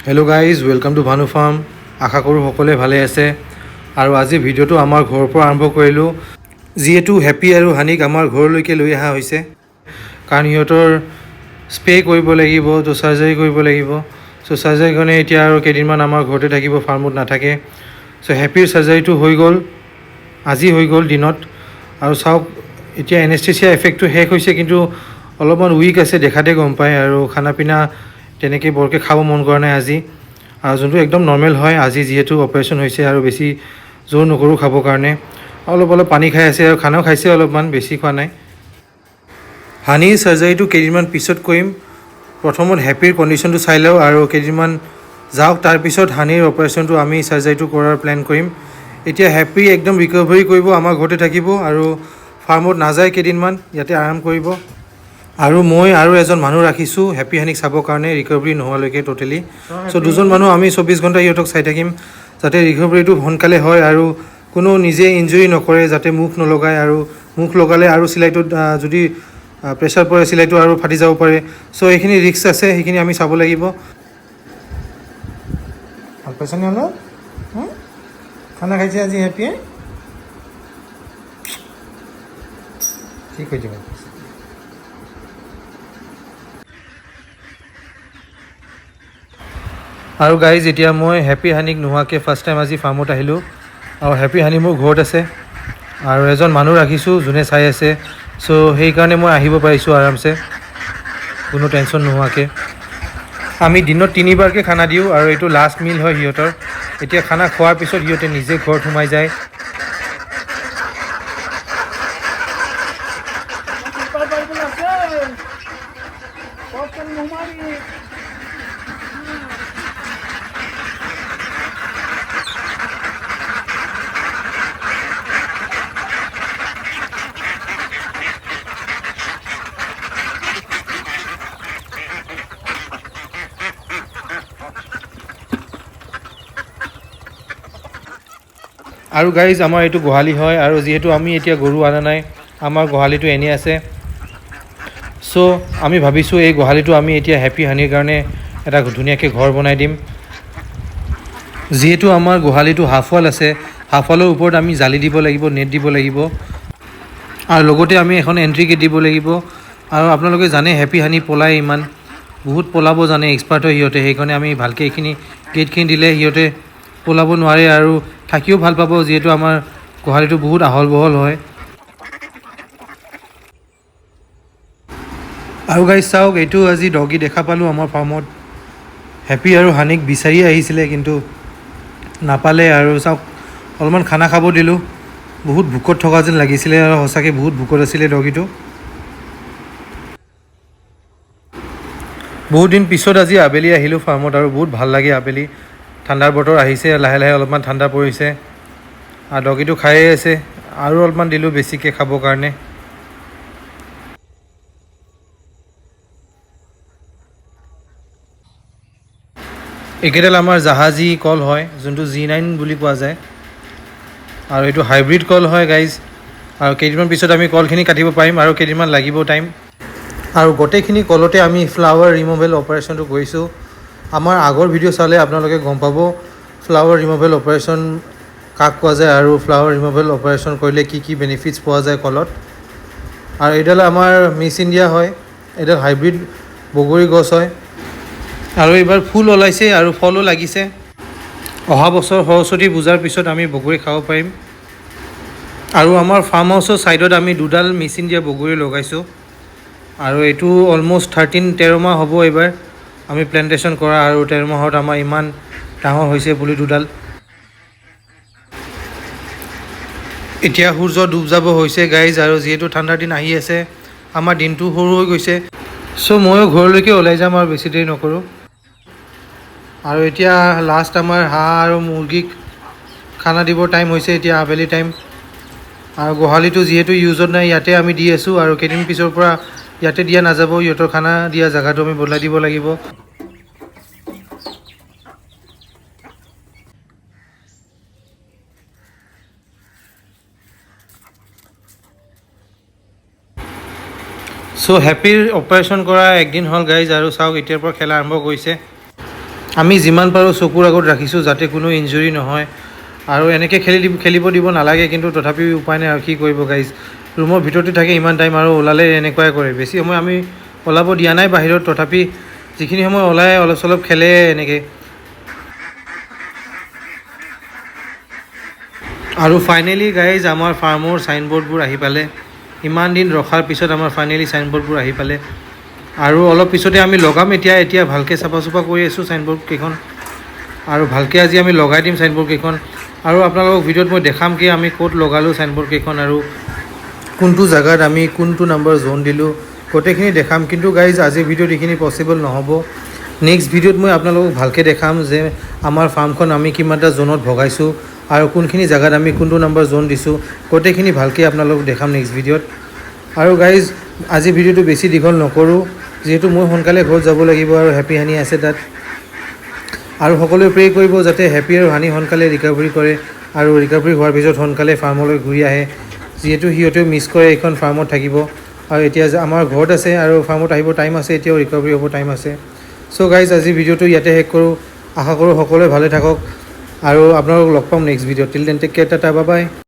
Hello' guys, welcome to Bhanu farm. আশা কৰোঁ সকলোৱে ভালে আছে। আৰু আজি ভিডিঅ'টো আমাৰ ঘৰৰ পৰা আৰম্ভ কৰিলোঁ, যিহেতু হেপী আৰু হানিক আমাৰ ঘৰলৈকে লৈ অহা হৈছে। কাৰণ সিহঁতৰ স্প্ৰে' কৰিব লাগিব, তো চাৰ্জাৰী কৰিব লাগিব। চ' চাৰ্জাৰীৰ কাৰণে এতিয়া আৰু কেইদিনমান আমাৰ ঘৰতে থাকিব, ফাৰ্মত নাথাকে। চ' হেপীৰ চাৰ্জাৰীটো হৈ গ'ল, আজি হৈ গ'ল দিনত। আৰু চাওক, এতিয়া এনেস্থেচিয়া এফেক্টটো শেষ হৈছে, কিন্তু অলপমান উইক আছে, দেখাতে গম পায়। আৰু খানা পিনা তেনেকৈ বৰকৈ খাব মন কৰা নাই আজি, আৰু যোনটো একদম নৰ্মেল হয়। আজি যিহেতু অপাৰেশ্যন হৈছে আৰু বেছি জোৰ নকৰোঁ খাবৰ কাৰণে। অলপ পানী খাই আছে আৰু খানাও খাইছে অলপমান, বেছি খোৱা নাই। হানিৰ চাৰ্জাৰীটো কেইদিনমান পিছত কৰিম। প্ৰথমত হেপীৰ কণ্ডিশ্যনটো চাই লওঁ আৰু কেইদিনমান যাওক, তাৰপিছত হানিৰ অপাৰেশ্যনটো আমি চাৰ্জাৰীটো কৰাৰ প্লেন কৰিম। এতিয়া হেপী একদম ৰিকভাৰী কৰিব, আমাৰ ঘৰতে থাকিব আৰু ফাৰ্মত নাযায় কেইদিনমান, ইয়াতে আৰাম কৰিব। আৰু মই আৰু এজন মানুহ ৰাখিছোঁ হেপী হানিক চাবৰ কাৰণে, ৰিকভাৰী নোহোৱালৈকে টোটেলি। চ' দুজন মানুহ আমি 24 ঘণ্টা সিহঁতক চাই থাকিম, যাতে ৰিকভাৰীটো সোনকালে হয় আৰু কোনো নিজে ইনজুৰি নকৰে, যাতে মুখ নলগায়। আৰু মুখ লগালে আৰু চিলাইটোত যদি প্ৰেছাৰ পৰে, চিলাইটো আৰু ফাটি যাব পাৰে। চ' সেইখিনি ৰিস্ক আছে, সেইখিনি আমি চাব লাগিব। ভাল পাইছেনে অলপ? খানা খাইছে আজি হেপীয়ে? ঠিক হৈ যাব। আৰু গাইজ, এতিয়া মই হেপী হানিক নোহোৱাকৈ ফাৰ্ষ্ট টাইম আজি ফাৰ্মত আহিলোঁ। আৰু হেপী হানি মোৰ ঘৰত আছে আৰু এজন মানুহ ৰাখিছোঁ যোনে চাই আছে। চ' সেইকাৰণে মই আহিব পাৰিছোঁ আৰামছে, কোনো টেনশ্যন নোহোৱাকৈ। আমি দিনত 3 বাৰকৈ খানা দিওঁ আৰু এইটো লাষ্ট মিল হয় সিহঁতৰ। এতিয়া খানা খোৱাৰ পিছত সিহঁতে নিজে ঘৰত সোমাই যায়। আৰু গাইজ, আমাৰ এইটো গোহালি হয়, আৰু যিহেতু আমি এতিয়া গৰু অনা নাই, আমাৰ গোহালিটো এনেই আছে। চ' আমি ভাবিছোঁ এই গোহালিটো আমি এতিয়া হেপী হানিৰ কাৰণে এটা ধুনীয়াকৈ ঘৰ বনাই দিম। যিহেতু আমাৰ গোহালিটো হাফ ৱাল আছে, হাফ ৱালৰ ওপৰত আমি জালি দিব লাগিব, নেট দিব লাগিব। আৰু লগতে আমি এখন এণ্ট্ৰি গেট দিব লাগিব। আৰু আপোনালোকে জানে হেপী হানি পলাই ইমান, বহুত পলাব জানে, এক্সপাৰ্ট হয় সিহঁতে। সেইকাৰণে আমি ভালকৈ এইখিনি গেটখিনি দিলে সিহঁতে পলাব নোৱাৰে আৰু থাকিও ভাল পাব, যিহেতু আমাৰ গোহালিটো বহুত আহল বহল হয়। আৰু গাইজ চাওক, এইটো আজি ডগী দেখা পালোঁ আমাৰ ফাৰ্মত। হেপী আৰু হানিক বিচাৰি আহিছিলে, কিন্তু নাপালে। আৰু চাওক, অলপমান খানা খাব দিলোঁ, বহুত ভোকত থকা যেন লাগিছিলে, আৰু সঁচাকৈ বহুত ভোকত আছিলে ডগীটো। বহুত দিন পিছত আজি আবেলি আহিলোঁ ফাৰ্মত, আৰু বহুত ভাল লাগে আবেলি। ঠাণ্ডাৰ বতৰ আহিছে, লাহে লাহে অলপমান ঠাণ্ডা পৰিছে, আৰু ডগীটো খায়ে আছে। আৰু অলপমান দিলোঁ বেছিকৈ খাবৰ কাৰণে। এইকেইডাল আমাৰ জাহাজী কল হয়, যোনটো G9 বুলি কোৱা যায়। আৰু এইটো হাইব্ৰিড কল হয় গাইজ। আৰু কেইদিনমান পিছত আমি কলখিনি কাটিব পাৰিম, আৰু কেইদিনমান লাগিব টাইম। আৰু গোটেইখিনি কলতে আমি ফ্লাৱাৰ ৰিমুভেল অপাৰেশ্যনটো কৰিছোঁ। আমাৰ আগৰ ভিডিঅ' চালে আপোনালোকে গম পাব ফ্লাৱাৰ ৰিমুভেল অপাৰেশ্যন কাক কোৱা যায়, আৰু ফ্লাৱাৰ ৰিমুভেল অপাৰেশ্যন কৰিলে কি কি বেনিফিটছ পোৱা যায় কলত। আৰু এইডাল আমাৰ মিছ ইণ্ডিয়া হয়, এইডাল হাইব্ৰিড বগৰী গছ হয়। আৰু এইবাৰ ফুল ওলাইছে আৰু ফলো লাগিছে। অহা বছৰ সৰস্বতী পূজাৰ পিছত আমি বগৰী খাব পাৰিম। আৰু আমাৰ ফাৰ্ম হাউচৰ ছাইডত আমি দুডাল মিছ ইণ্ডিয়া বগৰী লগাইছোঁ। আৰু এইটো অলম'ষ্ট 13 মাহ হ'ব এইবাৰ আমি প্লেণ্টেশ্যন কৰা, আৰু 13 মাহত আমাৰ ইমান ডাঙৰ হৈছে পুলি দুডাল। এতিয়া সূৰ্য ডুব যাব হৈছে গাইজ, আৰু যিহেতু ঠাণ্ডাৰ দিন আহি আছে, আমাৰ দিনটো সৰু হৈ গৈছে। চ' ময়ো ঘৰলৈকে ওলাই যাম আৰু বেছি দেৰি নকৰোঁ। আৰু এতিয়া লাষ্ট আমাৰ হাঁহ আৰু মুৰ্গীক খানা দিবৰ টাইম হৈছে, এতিয়া আবেলি টাইম। আৰু গোহালিটো যিহেতু ইউজত নাই, ইয়াতে আমি দি আছোঁ। আৰু কেইদিন পিছৰ পৰা ইয়াতে দিয়া নাযাব, সিহঁতৰ খানা দিয়া জেগাটো আমি বদলাই দিব লাগিব। চ' হেপীৰ অপাৰেশ্যন কৰা একদিন হ'ল গাইজ, আৰু চাওক এতিয়াৰ পৰা খেলা আৰম্ভ কৰিছে। আমি যিমান পাৰোঁ চকুৰ আগত ৰাখিছোঁ যাতে কোনো ইনজুৰি নহয় আৰু এনেকৈ খেলিব দিব নালাগে, কিন্তু তথাপিও উপায় নাই আৰু কি কৰিব গাইজ। ৰুমৰ ভিতৰতে থাকে ইমান টাইম আৰু ওলালে এনেকুৱাই কৰে। বেছি সময় আমি ওলাব দিয়া নাই বাহিৰত, তথাপি যিখিনি সময় ওলাই অলপ চলপ খেলে এনেকৈ। আৰু ফাইনেলি গাইজ আমাৰ ফাৰ্মৰ চাইনবৰ্ডবোৰ আহি পালে। ইমান দিন ৰখাৰ পিছত আমাৰ ফাইনেলি চাইনবৰ্ডবোৰ আহি পালে আৰু অলপ পিছতে আমি লগাম। এতিয়া ভালকৈ চাফা চুফা কৰি আছোঁ চাইনবৰ্ডকেইখন আৰু ভালকৈ আজি আমি লগাই দিম চাইনবৰ্ডকেইখন আৰু আপোনালোকক ভিডিঅ'ত মই দেখাম কি আমি ক'ত লগালোঁ চাইনবৰ্ডকেইখন আৰু কোনটো জেগাত আমি কোনটো নাম্বাৰ জ'ন দিলোঁ গোটেইখিনি দেখাম। কিন্তু গাইজ আজিৰ ভিডিঅ'ত এইখিনি পচিবল নহ'ব। নেক্সট ভিডিঅ'ত মই আপোনালোকক ভালকৈ দেখাম যে আমাৰ ফাৰ্মখন আমি কিমানটা জ'নত ভগাইছোঁ আৰু কোনখিনি জেগাত আমি কোনটো নাম্বাৰ জ'ন দিছোঁ গোটেইখিনি ভালকৈ আপোনালোকক দেখাম নেক্সট ভিডিঅ'ত। আৰু গাইজ আজি ভিডিঅ'টো বেছি দীঘল নকৰোঁ, যিহেতু মই সোনকালে ঘৰত যাব লাগিব আৰু হেপী হানি আছে তাত। আৰু সকলোৱে প্ৰে কৰিব যাতে হেপী আৰু হানি সোনকালে ৰিকভাৰী কৰে আৰু ৰিকভাৰী হোৱাৰ পিছত সোনকালে ফাৰ্মলৈ ঘূৰি আহে, যিহেতু সিহঁতেও মিছ কৰে এইখন ফাৰ্মত থাকিব আৰু এতিয়া আমাৰ ঘৰত আছে আৰু ফাৰ্মত আহিব টাইম আছে, এতিয়াও ৰিকভাৰী হ'ব টাইম আছে। চ' গাইজ আজি ভিডিঅ'টো ইয়াতে শেষ কৰোঁ। আশা কৰোঁ সকলোৱে ভালে থাকক আৰু আপোনালোকক লগ পাম নেক্সট ভিডিঅ'ত। Till then take care, tata, bye বাই।